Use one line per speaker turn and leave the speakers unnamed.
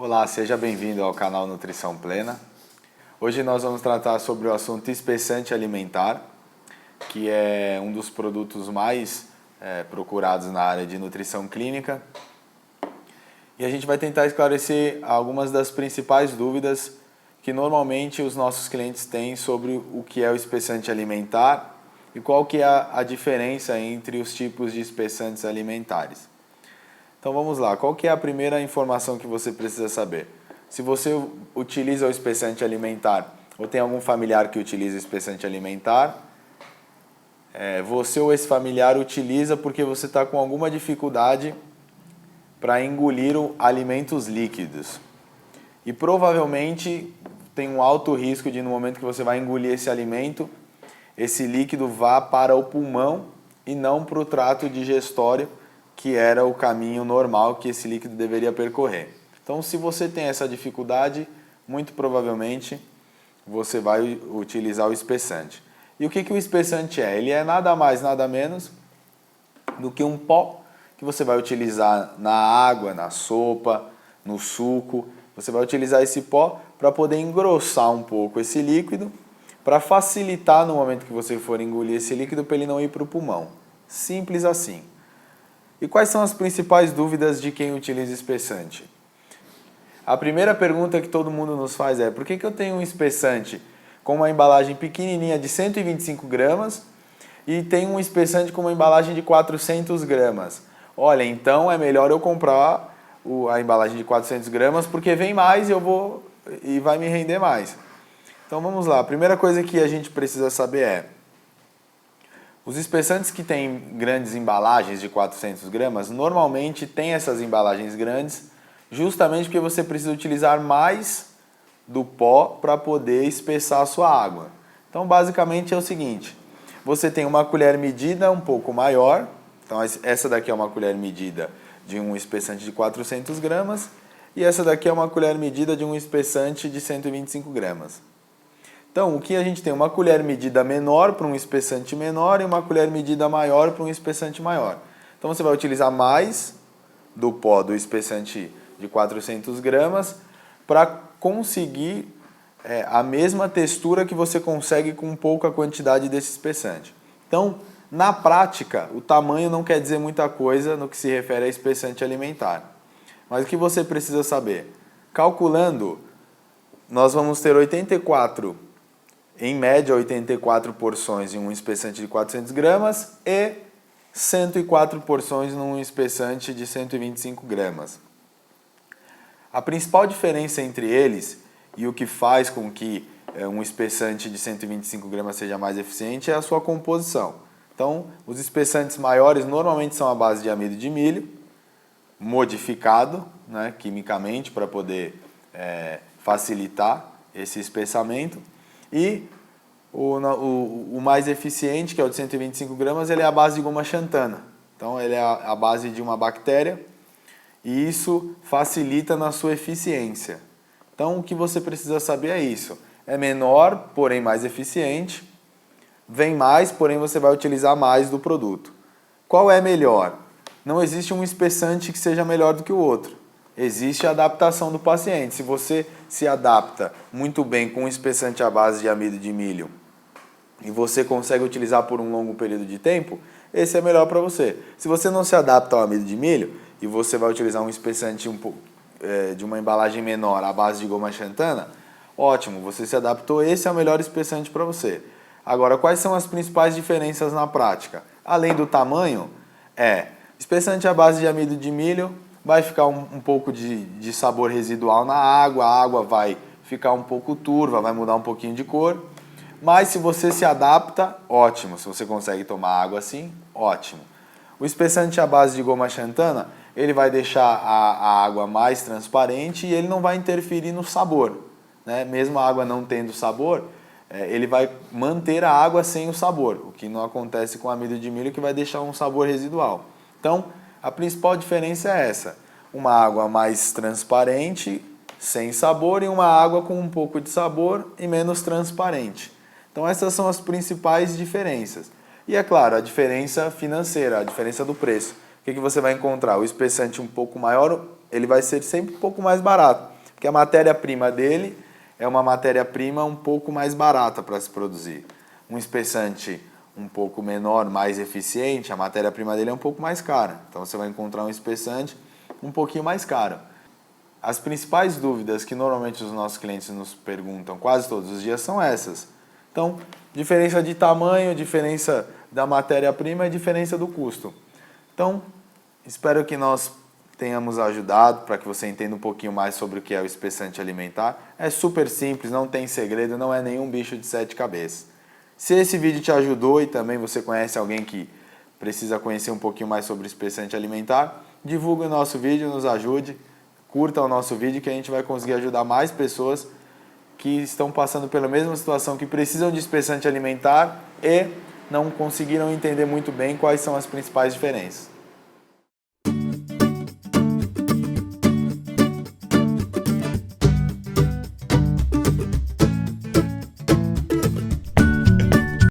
Olá, seja bem-vindo ao canal Nutrição Plena. Hoje nós vamos tratar sobre o assunto espessante alimentar, que é um dos produtos mais procurados na área de nutrição clínica. E a gente vai tentar esclarecer algumas das principais dúvidas que normalmente os nossos clientes têm sobre o que é o espessante alimentar e qual que é a diferença entre os tipos de espessantes alimentares. Então vamos lá, qual que é a primeira informação que você precisa saber? Se você utiliza o espessante alimentar ou tem algum familiar que utiliza o espessante alimentar, você ou esse familiar utiliza porque você está com alguma dificuldade para engolir alimentos líquidos. E provavelmente tem um alto risco de, no momento que você vai engolir esse alimento, esse líquido vá para o pulmão e não para o trato digestório, que era o caminho normal que esse líquido deveria percorrer. Então, se você tem essa dificuldade, muito provavelmente você vai utilizar o espessante. E o que o espessante é? Ele é nada mais, nada menos do que um pó que você vai utilizar na água, na sopa, no suco. Você vai utilizar esse pó para poder engrossar um pouco esse líquido, para facilitar no momento que você for engolir esse líquido para ele não ir para o pulmão. Simples assim. E quais são as principais dúvidas de quem utiliza espessante? A primeira pergunta que todo mundo nos faz é: por que eu tenho um espessante com uma embalagem pequenininha de 125 gramas e tenho um espessante com uma embalagem de 400 gramas? Olha, então é melhor eu comprar a embalagem de 400 gramas porque vem mais e vai me render mais. Então vamos lá, a primeira coisa que a gente precisa saber é: os espessantes que têm grandes embalagens de 400 gramas, normalmente tem essas embalagens grandes justamente porque você precisa utilizar mais do pó para poder espessar a sua água. Então, basicamente é o seguinte: você tem uma colher medida um pouco maior, então essa daqui é uma colher medida de um espessante de 400 gramas e essa daqui é uma colher medida de um espessante de 125 gramas. Então, o que a gente tem? Uma colher medida menor para um espessante menor e uma colher medida maior para um espessante maior. Então, você vai utilizar mais do pó do espessante de 400 gramas para conseguir a mesma textura que você consegue com pouca quantidade desse espessante. Então, na prática, o tamanho não quer dizer muita coisa no que se refere a espessante alimentar. Mas o que você precisa saber? Calculando, nós vamos ter em média 84 porções em um espessante de 400 gramas e 104 porções num espessante de 125 gramas. A principal diferença entre eles e o que faz com que um espessante de 125 gramas seja mais eficiente é a sua composição. Então, os espessantes maiores normalmente são à base de amido de milho, modificado, quimicamente para poder facilitar esse espessamento. E o mais eficiente, que é o de 125 gramas, ele é a base de goma xantana. Então, ele é a base de uma bactéria e isso facilita na sua eficiência. Então, o que você precisa saber é isso. É menor, porém mais eficiente. Vem mais, porém você vai utilizar mais do produto. Qual é melhor? Não existe um espessante que seja melhor do que o outro. Existe a adaptação do paciente. Se você se adapta muito bem com um espessante à base de amido de milho e você consegue utilizar por um longo período de tempo, esse é melhor para você. Se você não se adapta ao amido de milho e você vai utilizar um espessante de uma embalagem menor à base de goma xantana, ótimo, você se adaptou, esse é o melhor espessante para você. Agora, quais são as principais diferenças na prática? Além do tamanho, espessante à base de amido de milho vai ficar um pouco de sabor residual na água, a água vai ficar um pouco turva, vai mudar um pouquinho de cor. Mas se você se adapta, ótimo. Se você consegue tomar água assim, ótimo. O espessante à base de goma xantana, ele vai deixar a água mais transparente e ele não vai interferir no sabor. Mesmo a água não tendo sabor, ele vai manter a água sem o sabor, o que não acontece com o amido de milho, que vai deixar um sabor residual. Então, a principal diferença é essa: uma água mais transparente, sem sabor, e uma água com um pouco de sabor e menos transparente. Então essas são as principais diferenças. E é claro, a diferença financeira, a diferença do preço. O que você vai encontrar? O espessante um pouco maior, ele vai ser sempre um pouco mais barato. que a matéria-prima dele é uma matéria-prima um pouco mais barata para se produzir. Um espessante um pouco menor, mais eficiente, a matéria-prima dele é um pouco mais cara. Então você vai encontrar um espessante um pouquinho mais caro. As principais dúvidas que normalmente os nossos clientes nos perguntam quase todos os dias são essas. Então, diferença de tamanho, diferença da matéria-prima e diferença do custo. Então, espero que nós tenhamos ajudado para que você entenda um pouquinho mais sobre o que é o espessante alimentar. É super simples, não tem segredo, não é nenhum bicho de 7 cabeças. Se esse vídeo te ajudou e também você conhece alguém que precisa conhecer um pouquinho mais sobre o espessante alimentar, divulgue o nosso vídeo, nos ajude, curta o nosso vídeo que a gente vai conseguir ajudar mais pessoas que estão passando pela mesma situação, que precisam de espessante alimentar e não conseguiram entender muito bem quais são as principais diferenças.